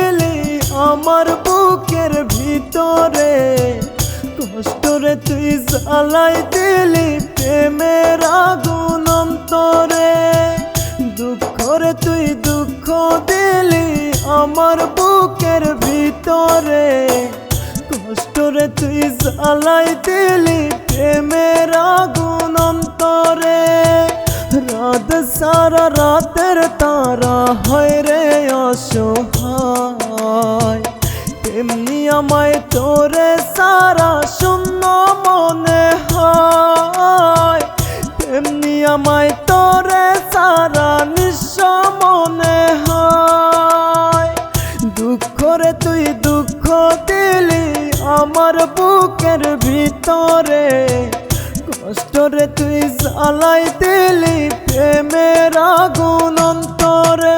দিলি আমার বুকের ভিতরে, কষ্টরে তুই জ্বালাই দিলি প্রেমের আগুন অন্তরে। দুঃখরে তুই দুঃখ দিলি আমার বুকের ভিতরে, কষ্টরে তুই জ্বালাই দিলি প্রেমের আগুন অন্তরে। রাত সারা রাতের তারা হয় রে অসহায়, তেমনি আমায় তোরে সারা শূন্য মনে হয়, তেমনি আমায় তোরে সারা নিঃস্ব মনে হয়। দুঃখরে তুই দুঃখ দিলি আমার বুকের ভিতরে, কষ্টরে তুই জ্বালাই দিলি প্রেমের আগুন অন্তরে।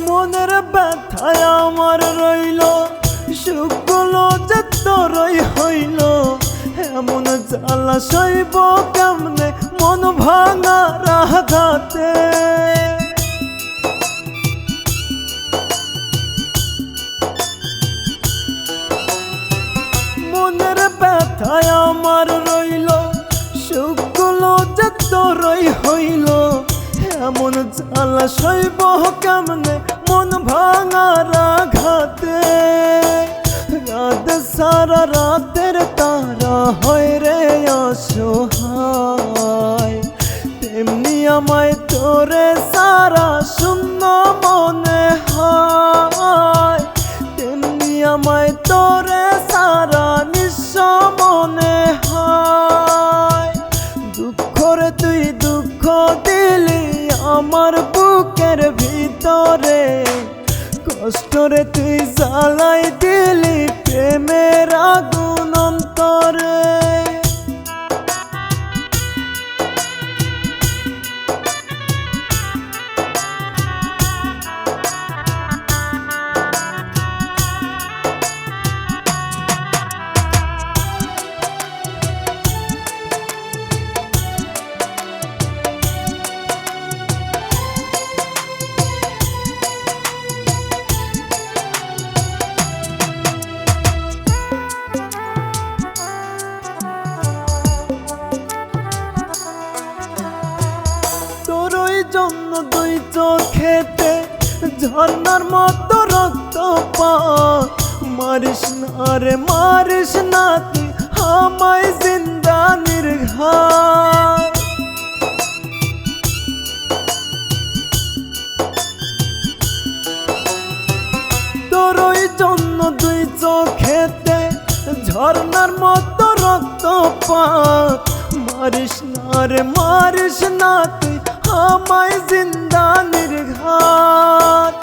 মনের ব্যথায় আমার রইল, সুখগুলো যে তোরই হইল, এমন জ্বালা সইব কেমনে মন ভাঙা আঘাতে। মনের ব্যথায় আমার রইল, সুখগুলো যে তোরই হইল, এমন জ্বালা সইব কেমনে মন ভাঙার আঘাতে। রাত সারা রাতের তারা হয় রে অসহায়, তেমনি আমায় তোরে সারা শূন্য মনে হয়, তেমনি আমায় তোরে সারা নিঃস্ব মনে হয়। দুঃখরে তুই দুঃখ দিলি আমার বুকের ভিতরে, কষ্টরে তুই জ্বালাই দিলি প্রেমের আগুন অন্তরে। জন্য দুই চোখেতে ঝর্ণার মতো রক্তপাত, মারিস না রে মারিস না তুই আমায় জিন্দা নির্ঘাত। তোরই জন্য দুই চোখেতে ঝর্ণার মতো রক্তপাত, মারিস না রে মারিস না তুই আমায় জিন্দা নির্ঘাত।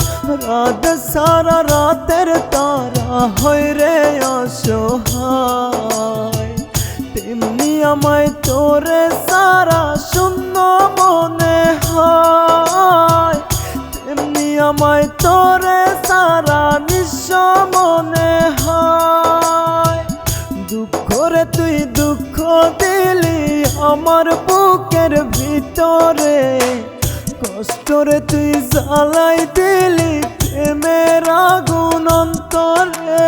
রাত সারা রাতের তারা হয় রে অসহায়, তেমনি আমায় তোরে সারা শূন্য মনে হয়, তেমনি আমায় তোরে সারা নিঃস্ব মনে হয়। দুঃখরে তুই দুঃখ দিলি আমার বুকের ভিতরে, কষ্টরে তুই জ্বালাই দিলি প্রেমের আগুন অন্তরে।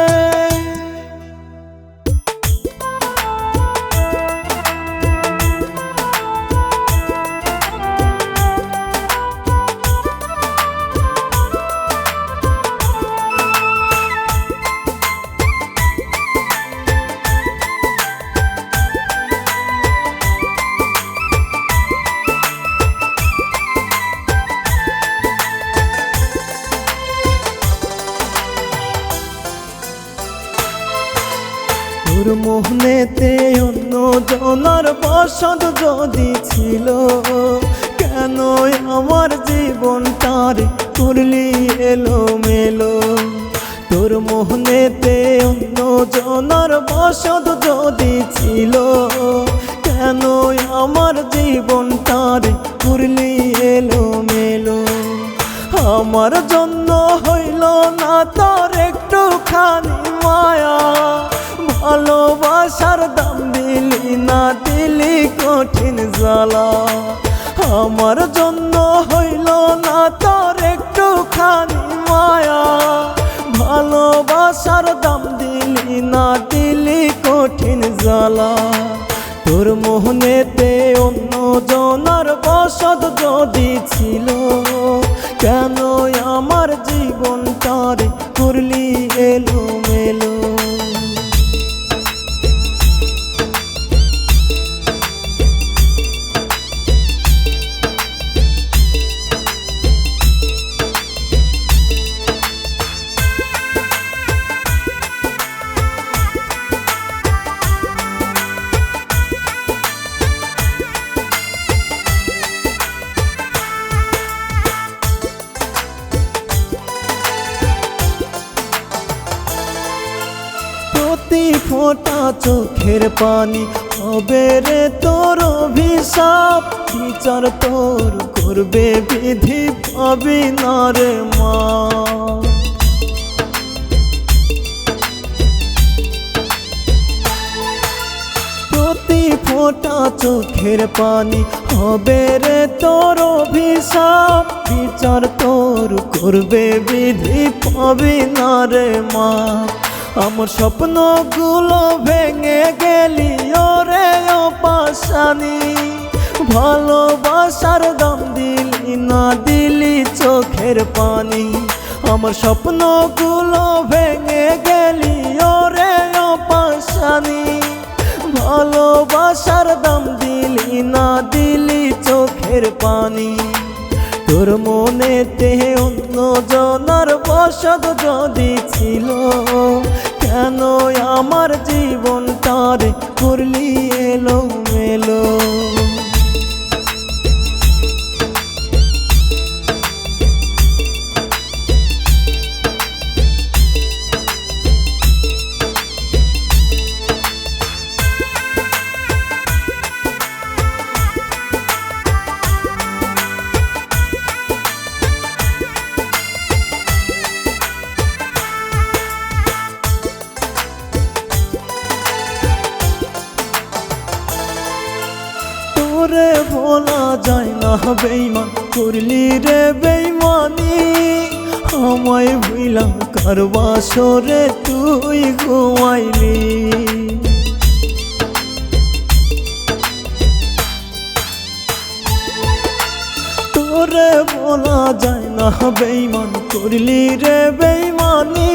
তোর মোহনেতে অন্য জনার বসত যদি ছিল, কেনই আমার জীবনটারে করলি এলোমেলো। তোর মোহনেতে অন্য জনার বসত যদি ছিল, কেনই আমার জীবনটারে করলি এলোমেলো। আমার জন্য হইল না তোর একটুখানি মায়া, ভালোবাসার দাম দিলি না, দিলি কঠিন জ্বালা। আমার জন্য হইল না তোর একটুখানি মায়া, ভালোবাসার দাম দিলি না, দিলি কঠিন জ্বালা। তোর মোহনেতে অন্য জনার বসত যদি ছিল, কেন আমার জীবনটারে করলি এলোমেলো। প্রতি ফোঁটা চোখের পানি হবে রে তোর অভিশাপ, বিচার তোর করবে বিধি, পাবি না রে মা। প্রতি ফোঁটা চোখের পানি হবে রে তোর অভিশাপ, বিচার তোর করবে বিধি, পাবি না রে মা। আমার স্বপ্নগুলো ভেঙে গেলি ওরে ও পাশানি, ভালোবাসার দাম দিলি না, দিলি চোখের পানি। আমার স্বপ্নগুলো ভেঙে গেলি ওরে ও পাশানি, ভালোবাসার দাম দিলি না, দিলি চোখের পানি। তোর মনেতে অন্য জনার বসত যদি ছিল, কেন আমার জীবনটারে করলি এলোমেলো। তোরে ভোলা যায় না বেইমান, করলি রে বেইমানি। আমায় ভুইলা কার বাসরে তুই ঘুমাইলি। তোরে ভোলা যায় না বেইমান, করলি রে বেইমানি।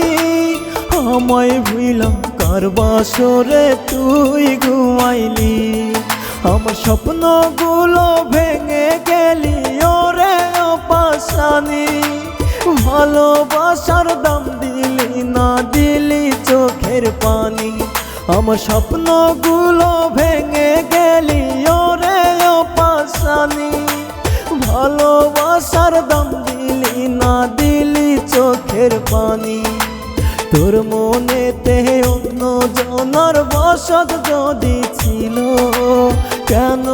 আমায় ভুইলা কার বাসরে তুই ঘুমাইলি। আমার স্বপ্নগুলো ভেঙে গেলি ওরে ও পাশানি, ভালোবাসার দাম দিলি না, দিলি চোখের পানি। আমার স্বপ্নগুলো ভেঙে গেলি ওরে ও পাশানি, ভালোবাসার দাম দিলি না, দিলি চোখের পানি। তোর মনেতে অন্য জনার বসত যদি ছিল, কেন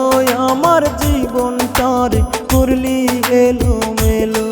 আমার জীবনটারে করলি এলোমেলো।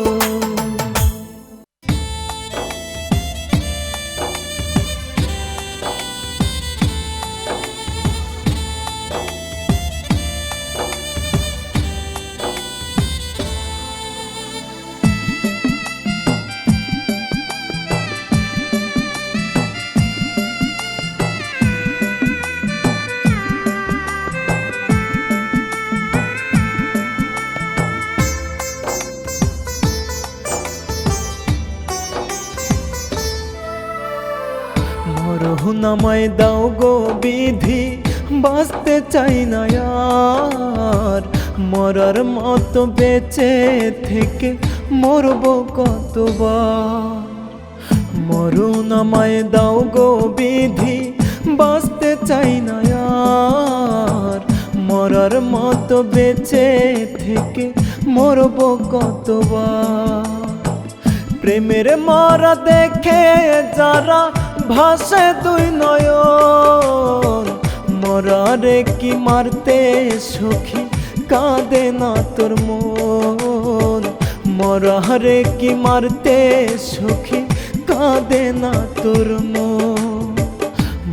মরহুনামায় দাও গো বিধি, বাঁচতে চাই না আর। মরার মতো বেঁচে থেকে মরব কতবার। মরহুনামায় দাও গো বিধি, বাঁচতে চাই না আর। মরার মতো বেঁচে থেকে মরব কতবার। প্রেমের মরা দেখে যারা ভাসে দুই নয়ন, মরারে কি মারতে সখী কাঁদে না তোর মন। মরারে কি মারতে সখী কাঁদে না তোর মন।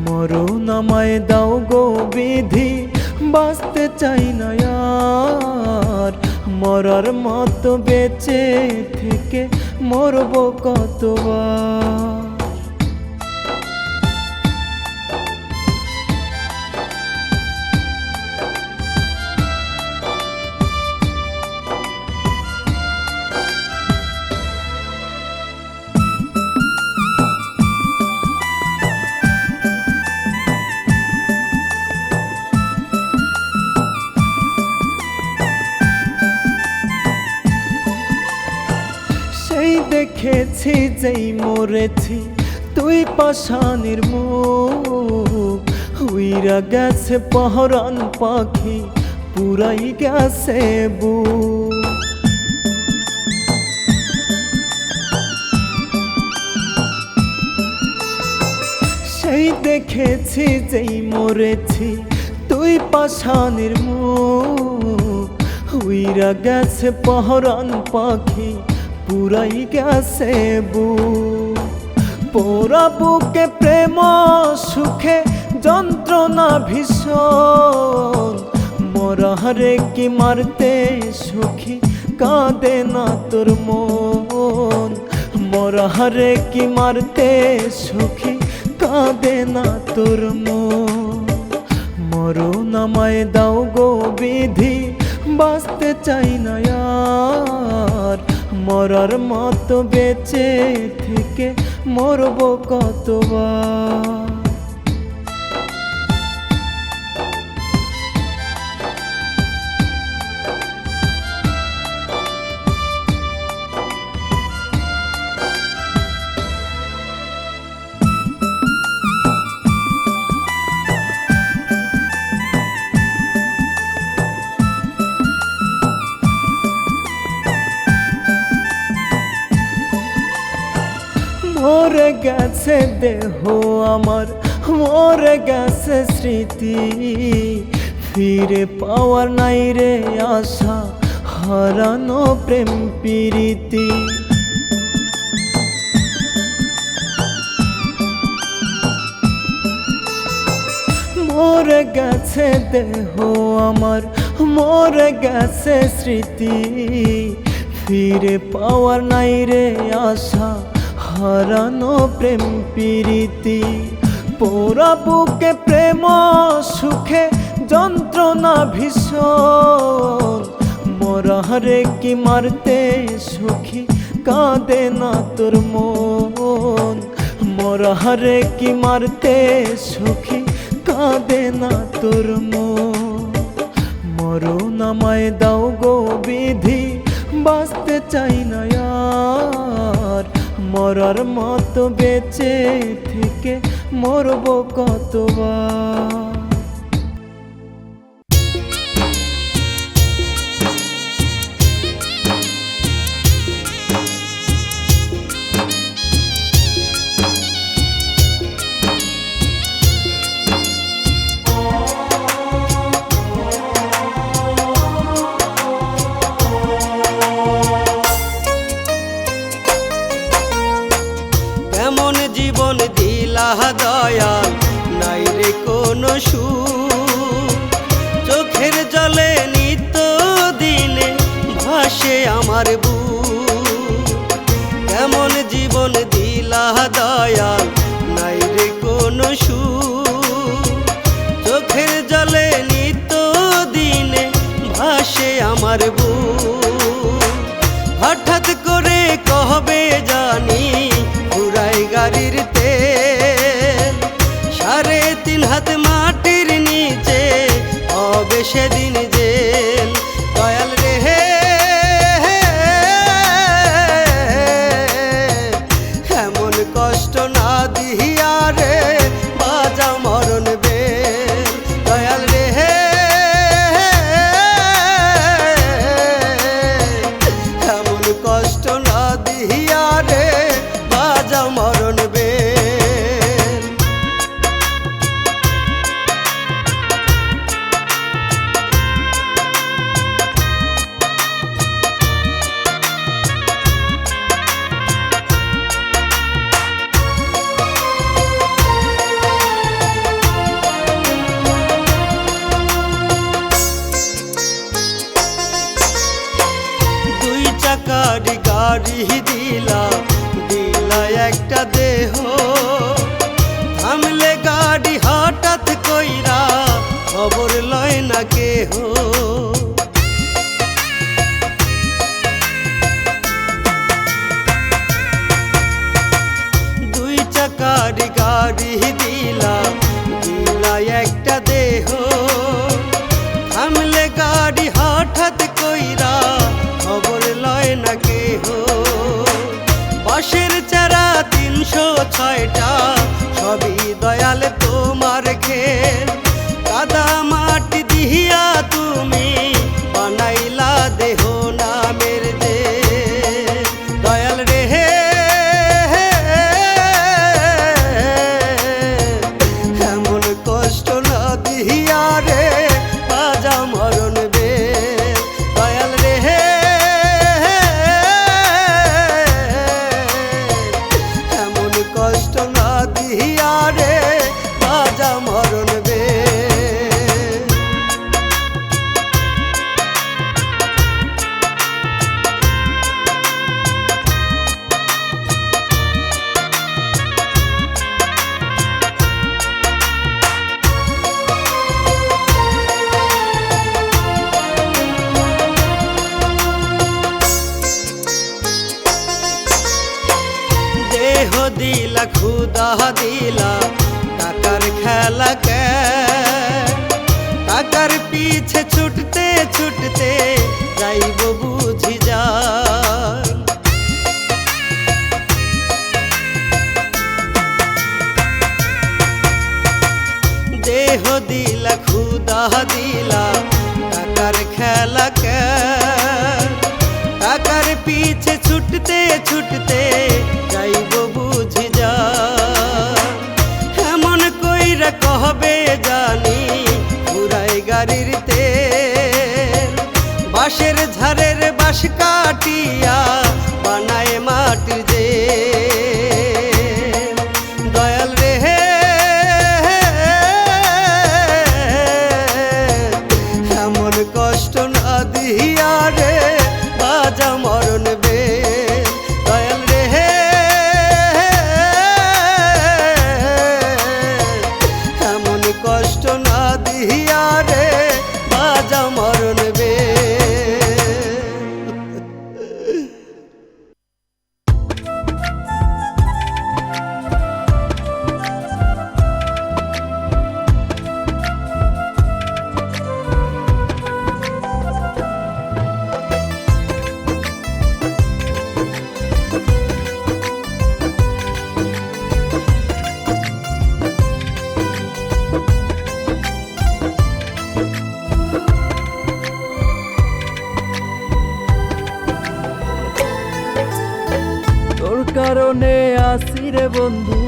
মরণ আমায় দাও গো বিধি, বাঁচতে চাই না আর। মরার মতো বেঁচে থেকে মরব কতবার। দেখেছি যেই মরেছি তুই পাষাণের মুখ, উইরা গেছে পহরান পাখি পুরাই গেছে বুক। সেই দেখেছি যেই মরেছি তুই পাষাণের মুখ, উইরা গেছে পহরান পাখি পুরাই গেছে বুক। পোড়া বুকে প্রেম সুখে যন্ত্রণা ভীষণ, মরারে কি মারতে সখী কাঁদে না তোর মন। মরারে কি মারতে সখী কাঁদে না তোর মন। মরণ আমায় দাও গো বিধি, বাঁচতে চাই না আর। মরার মতো বেঁচে থেকে মরব কতবার। মরে গেছে দেহ আমার, মরে গেছে স্মৃতি, ফিরে পাওয়ার নাই রে আশা, হারানো প্রেম প্রীতি। মরে গেছে দেহ আমার, মরে গেছে স্মৃতি, ফিরে পাওয়ার নাই রে আশা, হারানো প্রেম প্রীতি। পোড়া বুকে প্রেম সুখে যন্ত্রণা ভীষণ, মরারে কি মারতে সখী কাঁদে না তোর মন। মরারে কি মারতে সখী কাঁদে না তোর মন। মরণ আমায় দাও গো বিধি, বাঁচতে চাই না আর। মরার মতো বেঁচে থেকে মরব কতবার। জীবন দিলা দয়াল, নাই রে কোনো সুখ। চোখের জলে নিত্য দিনে ভাসে আমার বুক। কেমন জীবন দিলা দয়াল, নাই রে কোনো সুখ। চোখের জলে নিত্য দিনে ভাসে আমার বুক। হঠাৎ করে কহবে জানি পুরাই গাড়ির তেল, 3.5 হাত মাটির নিচে হবে সেদিন জেল। দয়াল রে হে এমন কষ্ট না দিহিয়া রে বাজা মরণ বেল। দয়াল রে হে কষ্ট না দিহিয়া রে বাজা মরণ বেল। দুই চাকার গাড়ি দিলা দিলা একটা দেহ, থামলে গাড়ি হঠাৎ কইরা খবর লয় না কেহ। দুই চাকার গাড়ি দিলা দিলা একটা দেহ, থামলে গাড়ি হঠাৎ কইরা খবর লয় না কেহ। বাঁশের চারা ৩০৬টা সবই দয়াল তোমার খেল, কাদা মাটি দিহিয়া তুমি বানাইলা দেহ নামের যে দয়াল রে। এমন কষ্ট না দিহিয়া রে বাজা মরণ বেল। দয়াল রে এমন কষ্ট না দিহিয়া রে বাজা মরণ বেল। দেহ দিলা খুদা দিলা টাকার খেলা কে, টাকার পিছে ছুটতে ছুটতে যাইব বুঝি যায়। দেহ দিলা খুদা দিলা টাকার খেলা কে, টাকার পিছে ছুটতে ছুটতে যাইব বুঝি যায়। এমন কইরা কহবে জানি পুরাই গাড়ির তেল, বাঁশের ঝাড়ের বাঁশ কাটিয়া বানায় মাটির যে দয়াল রে। এমন কষ্ট না দিহিয়া রে বাজা মরণ বেল। দয়াল রে এমন কষ্ট না দিহিয়া রে বাজা মরণ বেল। তোর কারণে আসি রে বন্ধু,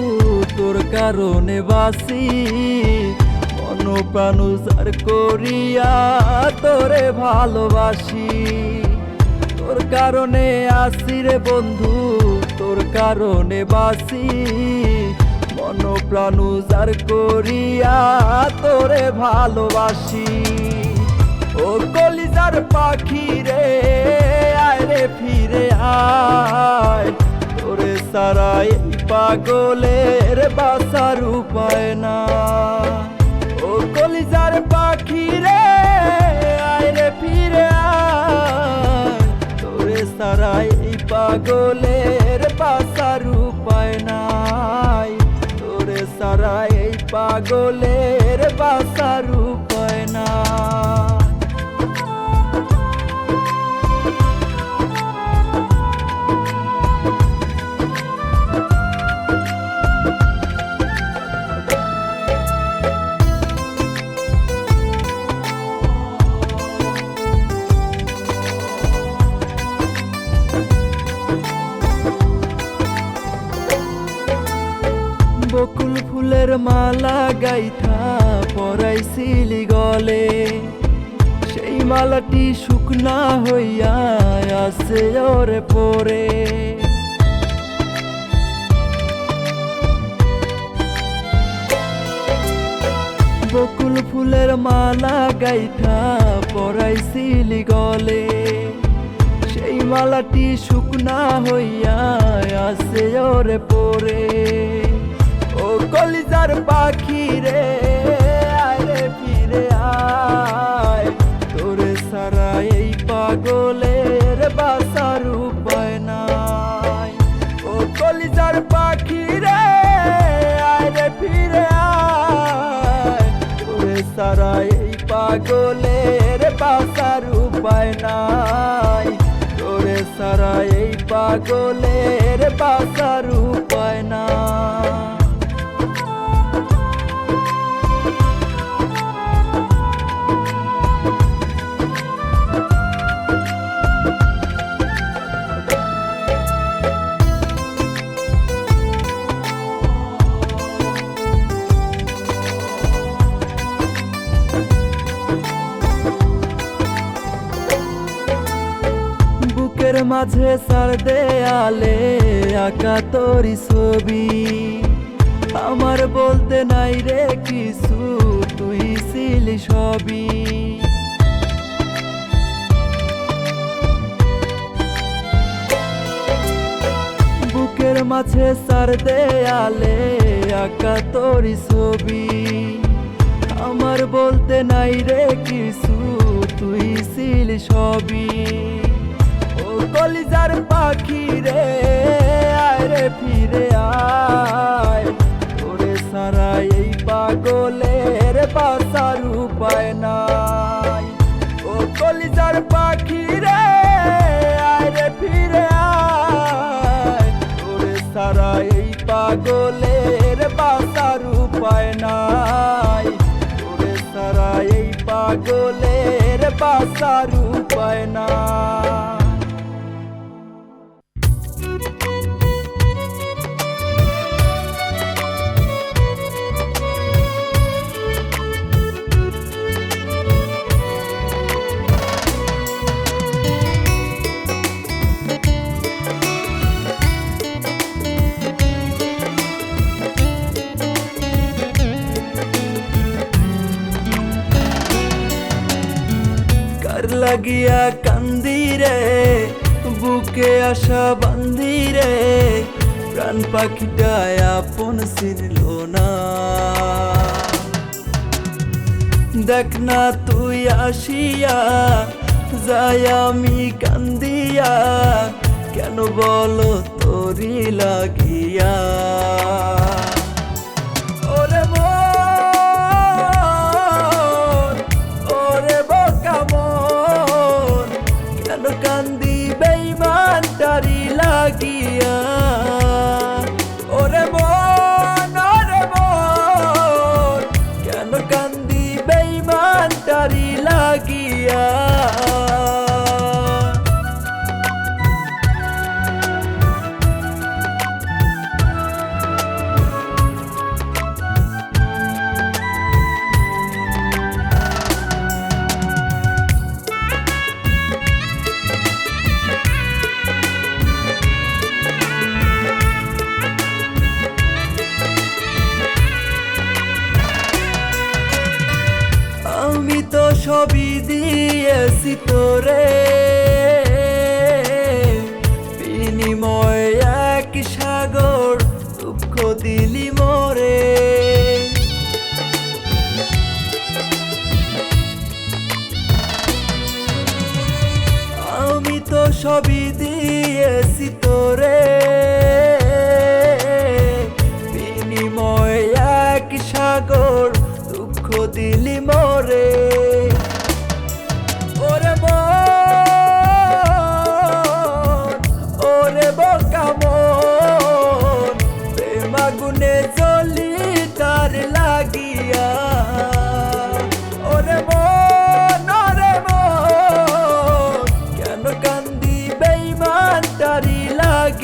তোর কারণে বাসি, মন প্রাণ উজাড় করিয়া তোরে ভালোবাসি। তোর কারণে আসি রে বন্ধু, তোর কারণে বাসি, মন প্রাণ উজাড় করিয়া তোরে ভালোবাসি। ও কলিজার পাখি রে আয় রে ফিরে আয়, তোরে সারা এই পাগলের বাসার উপায় না। ও কলিজার পাখি রে আয় রে ফিরে আয়, তোরে সারা এই পাগলের বাসার উপায় নাই। তোরে সারা এই পাগলের বাসার উপায় নাই। ফুলের মালা গাইথা পরাইছিলি গলে, সেই মালাটি শুকনা হইয়া আছে ওরে পরে। বকুল ফুলের মালা গাইথা পরাইছিলি গলে, সেই মালাটি শুকনা হইয়া আছে ওরে পরে। ও কলিজার পাখি রে আয় রে ফিরে আয়, তোরে সারা এই পাগলের বাসার উপায় নাই। ও কলিজার পাখি রে আয় রে ফিরে আয়, তোরে সারা এই পাগলের বাসার উপায় নাই। তোরে সারা এই পাগলের বাসার উপায় নাই। বুকের মাঝে সার দেয়ালে আঁকা তোরি ছবি, আমার বলতে নাই রে কিছু, তুই ছিলি সবই। বুকের মাঝে সার দেয়ালে আঁকা তোরি ছবি, আমার বলতে নাই রে কিছু, তুই ছিলি সবই। কলিজার পাখি রে আয় রে ফিরে আয়, তোরে সারা এই পাগলের বাসার উপায় নাই। ও কলিজার পাখি রে আয় রে ফিরে আয়, তোরে সারা এই পাগলের বাসার উপায় নাই। তোরে সারা এই পাগলের বাসার উপায় নাই। লাগিয়া কান্দি রে বুকে আশা বান্ধি রে, প্রাণ পাখিটা আপন ছিল না। দেখ না তুই আসিয়া যাই আমি কান্দিয়া, কেন বলো তোরি লাগিয়া। ওরে কান্দি বেইমান তারি লাগিয়া। ওরে মন কেন কান্দি বেইমান তারি লাগিয়া। আমি তো সবই দিয়েছি তোরে, বিনিময় এক সাগর দুঃখ দিলি মোরে। আমি তো সবই দিয়েছি তোরে, বিনিময় এক সাগর দুঃখ দিলি মোরে। ওরে ওরে বোকা মন, প্রেম আগুনে জ্বলি তার লাগিয়া। ওরে মন কেন কান্দি বেইমান তারি লাগিয়া।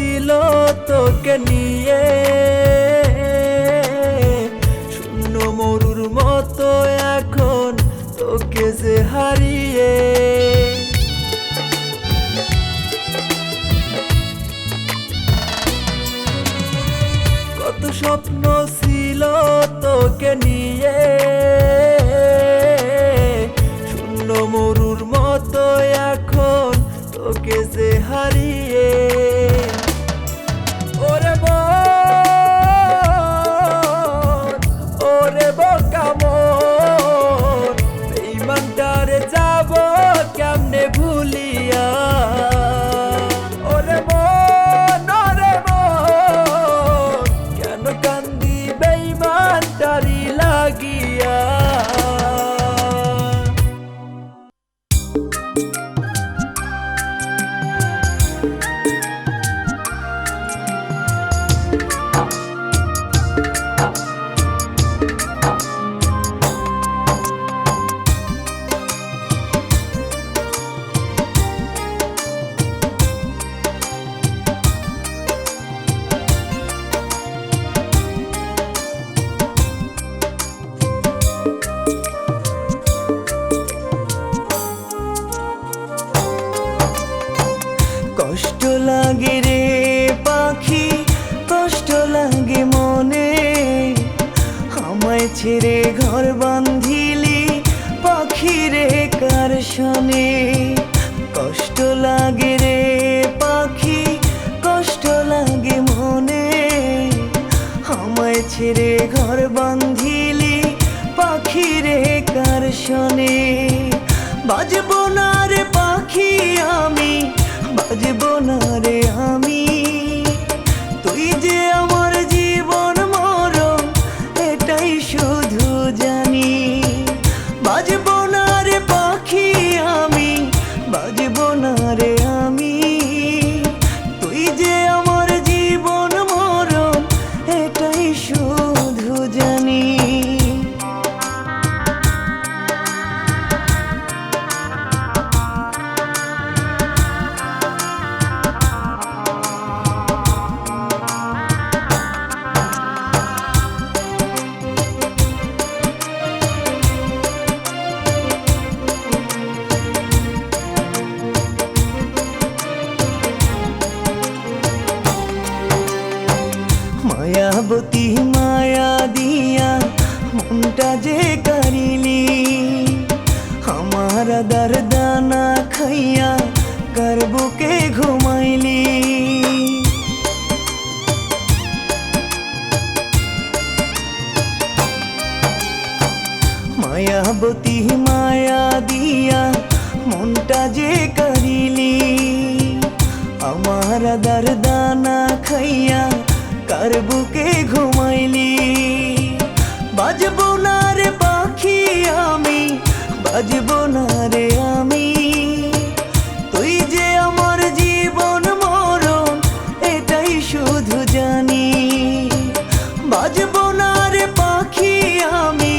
ছিল তোকে নিয়ে, শূন্য মরুর মতো এখন তোকে যে হারিয়ে। কত স্বপ্ন ছিল তোকে নিয়ে, শূন্য মরুর মতো এখন তোকে যে হারিয়ে। ওরে মন, ওরে বোকা মন, বেঈমানটারে যাব কেমনে ভুলিয়া। ওরে মন, ওরে মন, কেন কান্দি বেঈমানটারি লাগিয়া। কষ্ট লাগে রে পাখি, কষ্ট লাগে মনে, আমায় ছেড়ে ঘর বাঁধিলি পাখি রে কার শনে। কষ্ট লাগে রে পাখি, কষ্ট লাগে মনে, আমায় ছেড়ে ঘর বাঁধিলি পাখি রে কার শনে। বাজবো না রে পাখি আমি, বাজবো না রে আমি, তুই যে আমার জীবন মরণ এটাই শুধু জানি। বাজবো না রে পাখি আমি, বাজবো না রে আমি, তুই যে আমার জীবন মরণ এটাই শুধু জানি। মায়াবতী মায়া দিয়া মনটা যে কারিলি, আমার দরদানা খাইয়া কার বুকে ঘুমাইলি। মায়াবতী মায়া দিয়া মনটা যে কারিলি, আমার দরদানা খাইয়া কার বুকে ঘুমাইলি। বাজবো না রে পাখি আমি, বাজবো না রে আমি, তুই যে আমার জীবন মরণ এটাই শুধু জানি। বাজবো না রে পাখি আমি,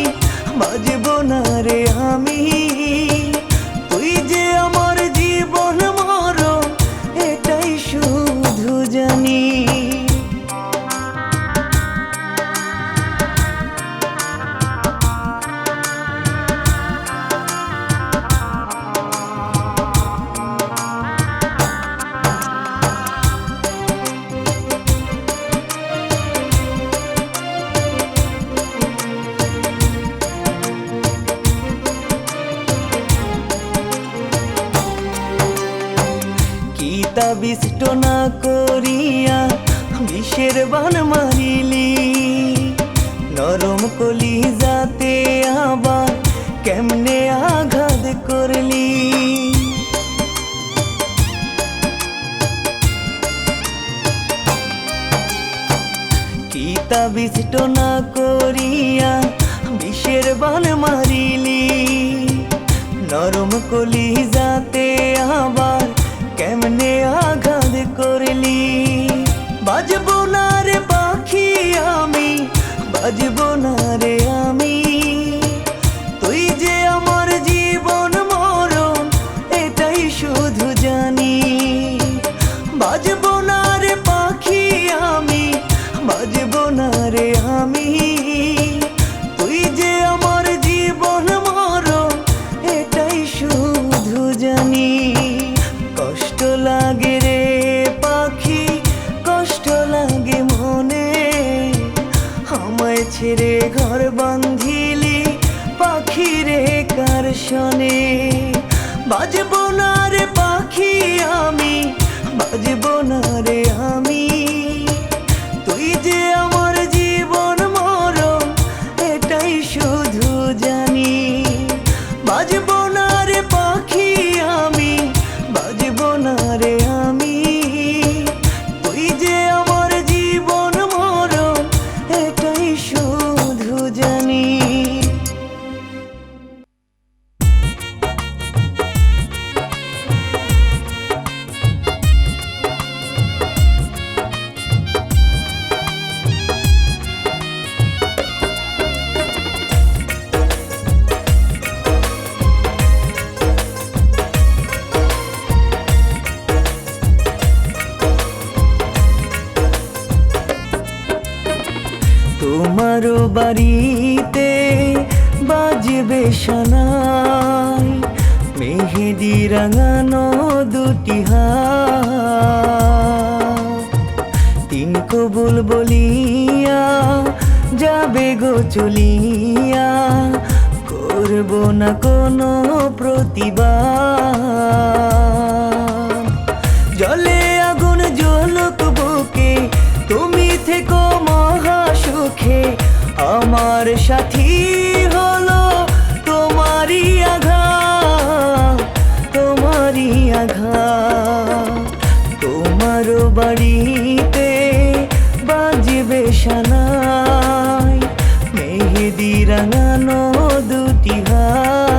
বাজবো না রে আমি, তুই যে আমার জীবন মরণ এটাই শুধু জানি। বিষ্ট না করিয়া বিষের বান মারিলি, নরম কলি যাতে আবার কেমনে আঘাত করলি। কিতা বিষ্ট না করিয়া বিষের বান মারিলি, নরম কলি যাতে আবার কেমনে আঘাত করলি। বাজবো না রে পাখি আমি, বাজবো না রে আমি, তুই যে আমার জীবন মরণ এটাই শুধু জানি। বাজবো না রে ছেড়ে ঘর বাঁধিলি পাখি রে কার শনে। বাজবো না রে পাখি আমি, বাজবো না রে আমি, তুই যে আমার জীবন মরণ এটাই শুধু জানি। বাজবো না রে পাখি আমি, বাজবো না রে আমি, তুই যে আমার জীবন মরণ এটাই শুধু জানি। তোমারও বাড়িতে বাজবে সানাই, মেহেদি রাঙানো দুটি হাত। তিন কবুল বলিয়া যাবে গো চলিয়া, করব না কোনো প্রতিবাদ। জলে আগুন জ্বলুক বুকে, তুমি থেকো মহা সুখে। আমার সাথী হলো তোমারই আঘাত, তোমারই আঘাত। তোমার বাড়িতে বাজবে সানাই, মেহেদি রাঙানো দুটি হাত।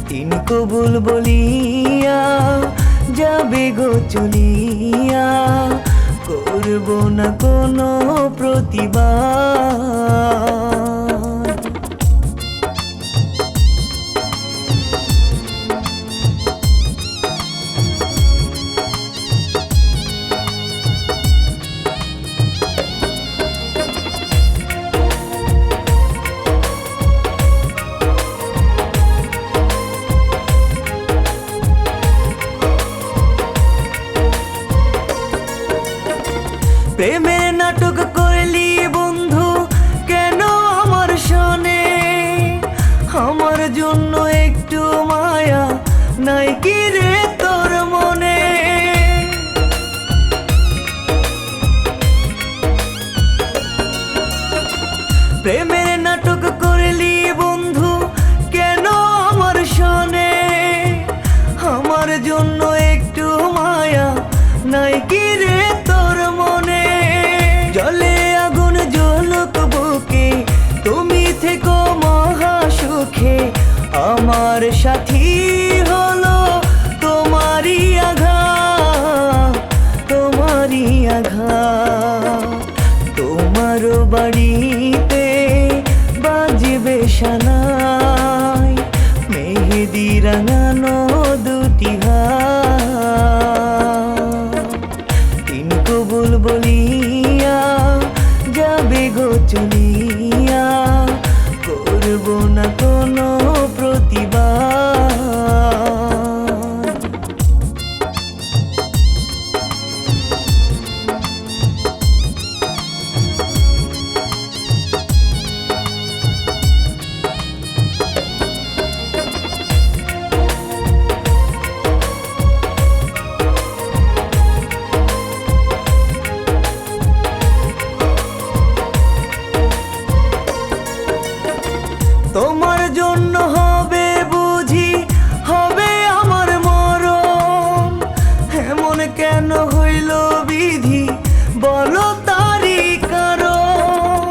তিন কবুল বলিয়া যাবে গো চলিয়া, করব না কোনো প্রতিবাদ। প্রেমের নাটক করলি বন্ধু কেন আমার শোনে? আমার জন্য একটু মায়া নাই কি রে তোর মনে? প্রেমের নাটক করলি বন্ধু কেন আমার শোনে? আমার জন্য একটু মায়া নাই কি রে তোর মনে? জলে আগুন জ্বলুক বুকে, তুমি থেকো মহা সুখে। আমার সাথী হলো তোমারই আঘাত, তোমারই আঘাত। তোমার বাড়িতে বাজবে সানাই, মেহেদি রাঙানো দুটি হাত। তিন কবুল বলিয়া যাবে গো চলিয়া, করব না কোনো প্রতিবাদ। তোমার জন্য হবে বুঝি হবে আমার মরণ, এমন কেন হইল বিধি বলো তারি কারণ।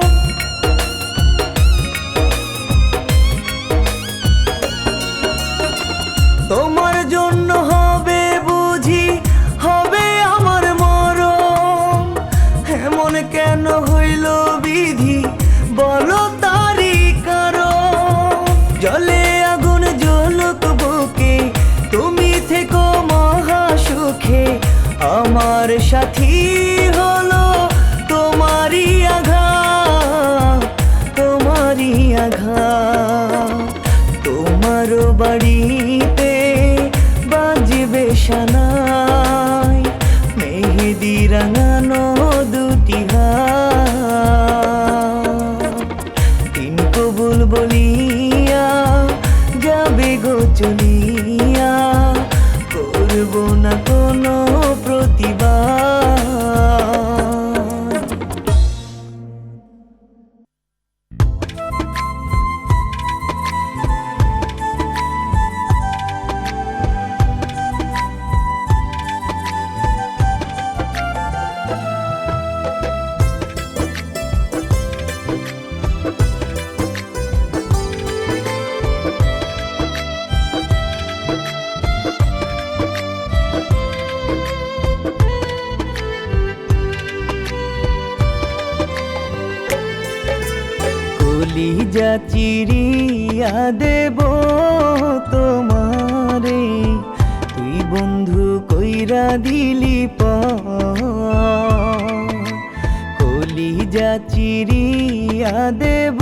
তোমার জন্য হবে বুঝি হবে আমার মরণ, এমন কেন হইল বিধি বলো তারি কারণ। জলে আগুন জ্বলুক বুকে, তুমি থেকো মহা সুখে। আমার সাথী হলো তোমারই আঘাত, তোমারই আঘাত। তোমার বাড়িতে বাজবে সানাই, মেহেদি রাঙানো দুটি হাত। যা চিরিয়া দেব তোমারে, তুই বন্ধু কইরা দিলি কলিজা চিরিয়া দেব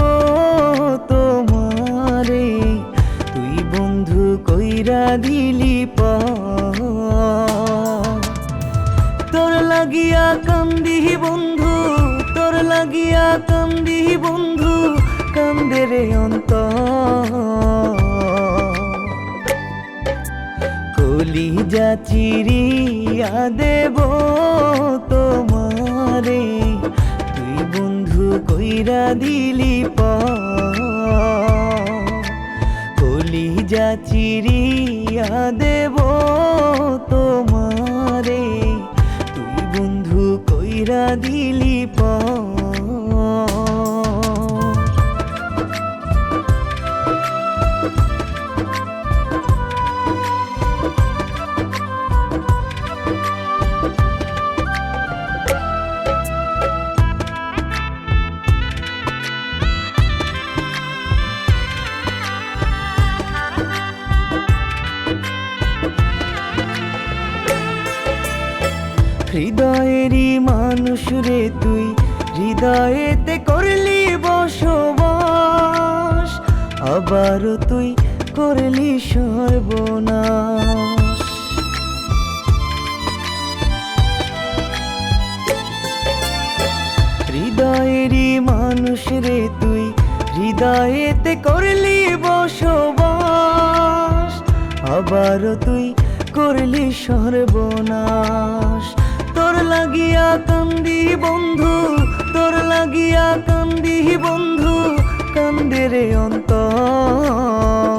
তোমারে, তুই বন্ধু কইরা দিলি তোর লাগিয়া কান্দি বন্ধু, তোর লাগিয়া কান্দি বন্ধু, কান্দে রে অন্তর। কলিজা চিরিয়া দেব তোমারে, তুই বন্ধু কইরা দিলি কলিজা চিরিয়া দেব তোমারে, তুই বন্ধু কইরা দিলি হৃদয়েরই মানুষ রে তুই, হৃদয়েতে করলি বসবাস, আবারও তুই করলি সর্বনাশ। হৃদয়েরই মানুষ রে তুই, হৃদয়েতে করলি বসবাস, আবারও তুই করলি সর্বনাশ। তোর লাগিয়া কান্দি বন্ধু, তোর লাগিয়া কান্দি বন্ধু, কান্দে রে অন্তর।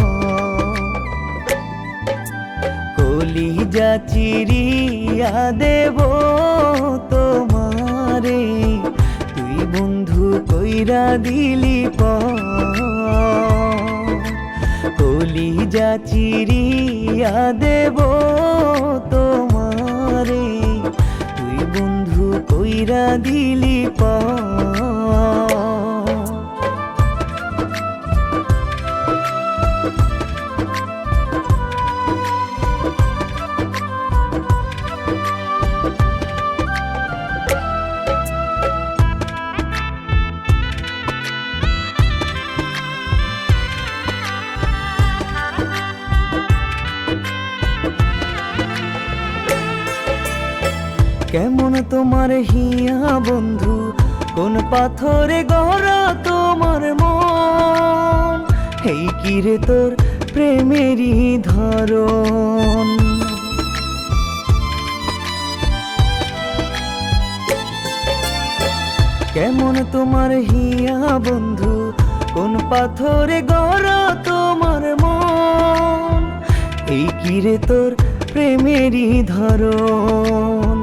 কলিজা চিরিয়া দেব তোমারে, তুই বন্ধু কইরা দিলি কলিজা চিরিয়া দেব তোমারে, তুই বন্ধু কইরা দিলি কেমন তোমার হিয়া বন্ধু, কোন পাথরে গড়া তোমার মন, এই কিরে তোর প্রেমেরই ধরন। কেমন তোমার হিয়া বন্ধু, কোন পাথরে গড়া তোমার মন, এই কিরে তোর প্রেমেরই ধরন।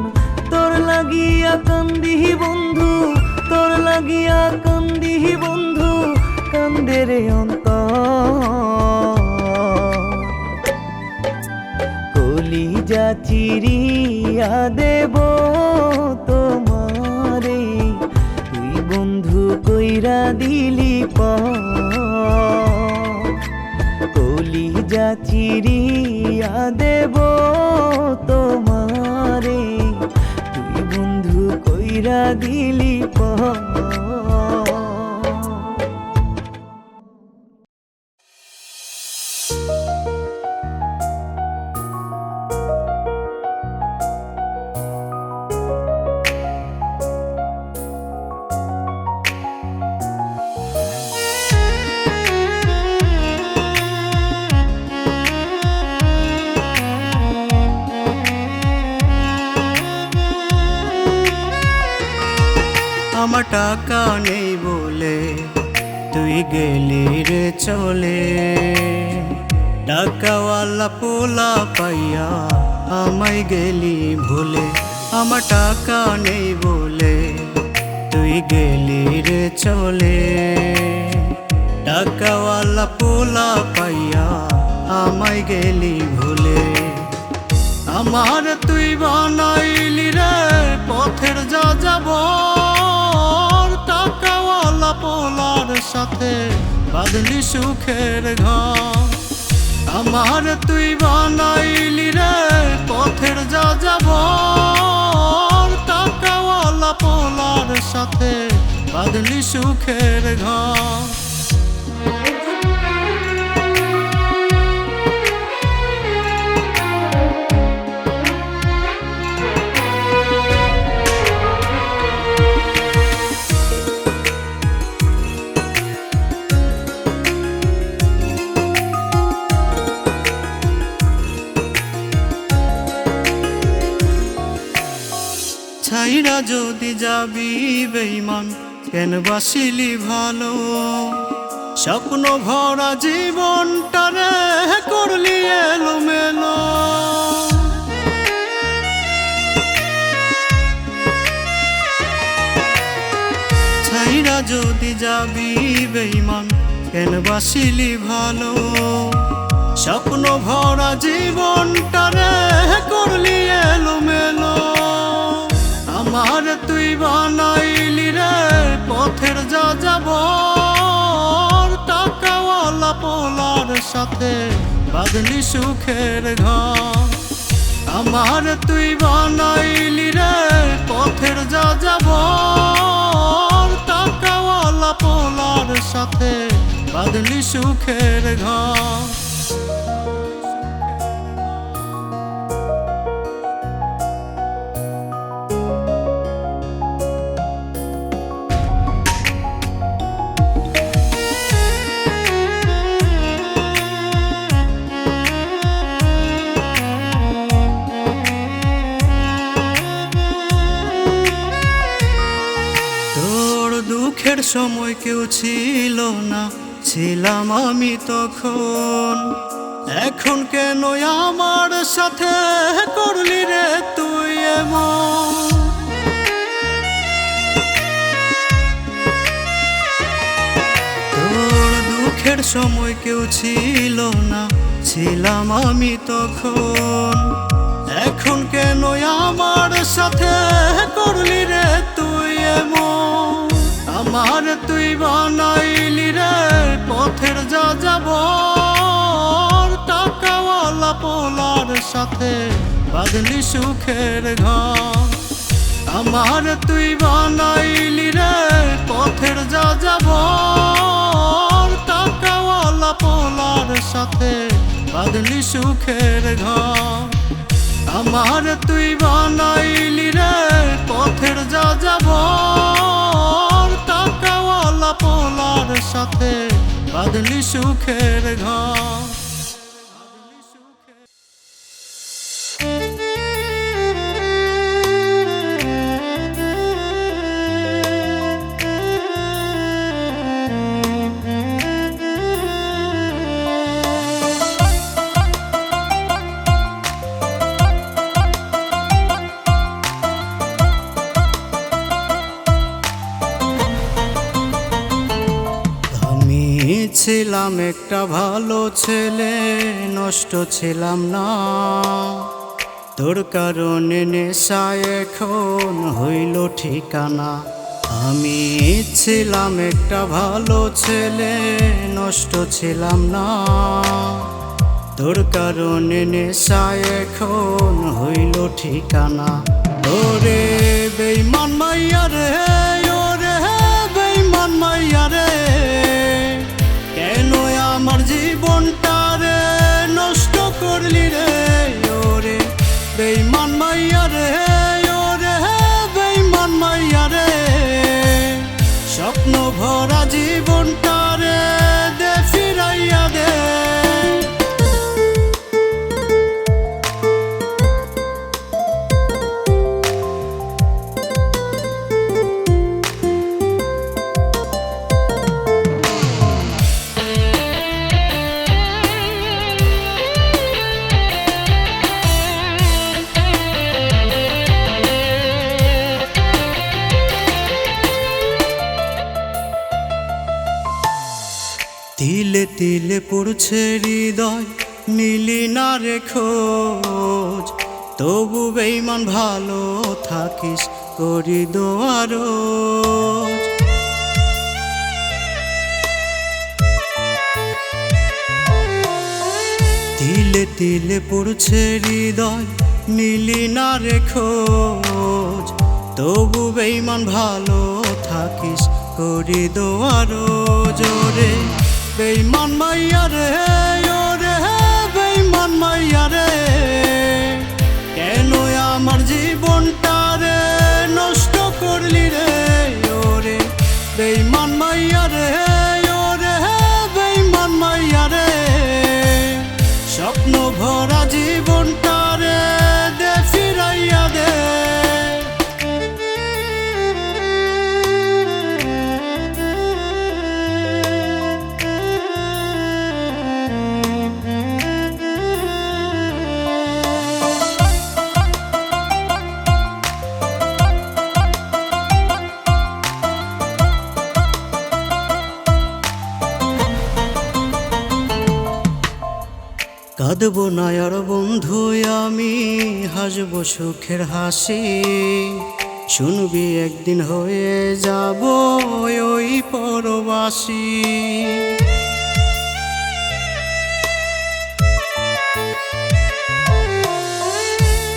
তোর লাগিয়া কান্দি বন্ধু, তোর লাগিয়া কান্দি বন্ধু, কান্দে রে অন্তর। কলিজা চিরিয়া দেব তোমারে, তুই বন্ধু কইরা দিলি কলিজা চিরিয়া দেব তোমারে, তুই বন্ধু কইরা দিলি আমার টাকা নেই বলে তুই গেলি রে চলে, টাকাওয়ালা পোলা পাইয়া আমায় গেলি ভুলে। আমার টাকা নেই বলে তুই গেলি রে চলে, টাকাওয়ালা পোলা পাইয়া আমায় গেলি ভুলে। আমার তুই বানাইলি রে পথের যা যাব, টাকাওয়ালা পোলার সাথে বাঁধলি সুখের ঘর। আমার তুই বানাইলি রে পথের যা যাব, টাকাওয়ালা পোলার সাথে বাঁধলি সুখের ঘর। ছাইরা যদি যাবি বেঈমান কেন বাসিলি ভালো, স্বপ্ন ভরা জীবনটারে করলি এলোমেলো। ছাইরা যদি যাবি বেঈমান কেন বাসিলি ভালো, স্বপ্ন ভরা জীবনটারে করলি এলোমেলো। আমার তুই বানাইলি রে পথের যা যাব, টাকাওয়ালা পোলার সাথে বাঁধলি সুখের ঘর। আমার তুই বানাইলি রে পথের যা যাব, টাকাওয়ালা পোলার সাথে বাঁধলি সুখের ঘর। দুঃখের সময় কেউ ছিল না, ছিলাম আমি তখন। এখন কেন আমার সাথে করলি রে তুই এমন? তোর দুঃখের সময় কেউ ছিল না, ছিলাম আমি তখন। এখন কেন আমার সাথে করলি রে তুই এমন? আমার তুই বানাইলি রে পথের যা যাব, টাকাওয়ালা পোলার সাথে বাঁধলি সুখের ঘর। আমার তুই বানাইলি রে পথের যা যাব, টাকাওয়ালা পোলার সাথে বাঁধলি সুখের ঘর। আমার তুই বানাইলি রে পথের যা যাব, টাকাওয়ালা পোলার সাথে বাঁধলি সুখের ঘর। ছিলাম একটা ভালো ছেলে, নষ্ট ছিলাম না। তোর কারণে নেশায় এখন হইল ঠিকানা। আমি ছিলাম একটা ভালো ছেলে, নষ্ট ছিলাম না। তোর কারণে নেশায় এখন হইল ঠিকানা। ওরে বেঈমান মাইয়া রে, ওরে বেঈমান মাইয়া রে, কেন আমার জীবনটারে নষ্ট করলি রে? ওরে বেঈমান মাইয়া রে, ওরে বেঈমান মাইয়া রে, স্বপ্ন ভরা জীবনটারে দে ফিরাইয়া দে। তিলে তিলে পড়ছে হৃদয়, নিলি না রে খোঁজ। তবু বেঈমান ভালো থাকিস করি দোয়া রোজ। তিলে তিলে পড়ছে হৃদয়, নিলি না রে খোঁজ। তবু বেইমান ভালো থাকিস, করি দোয়া রোজ। ওরে বেইমান মাইয়া রে, ওরে বেইমান মাইয়া রে, কেন আমার জীবনটা রে নষ্ট করলি রে। ওরে বেইমান মাইয়া রে, ওরে বেইমান মাইয়া রে, স্বপ্ন ভরা জীবনটা রে দে ফিরাইয়া দে। কাঁদবো না আর বন্ধু আমি, হাসবো সুখের হাসি। শুনবি একদিন হয়ে যাব ওই পরবাসী।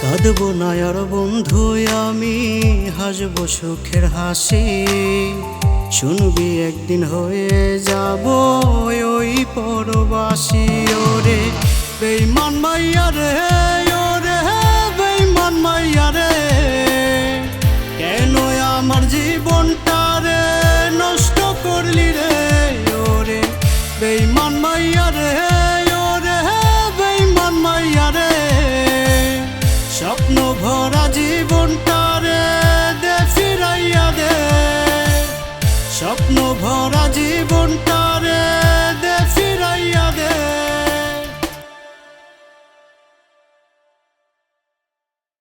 কাঁদবো না আর বন্ধু আমি, হাসবো সুখের হাসি। শুনবি একদিন হয়ে যাব ওই পরবাসী। ওরে বেইমান মাইয়া রে, ওরে বেইমান মাইয়া রে, কেন আমার জীবনটা রে নষ্ট করলি রে। ওরে বেইমান মাইয়া রে, ওরে বেইমান মাইয়া রে, স্বপ্ন ভরা জীবনটা রে দে ফিরাইয়া দে। স্বপ্ন ভরা জীবনটা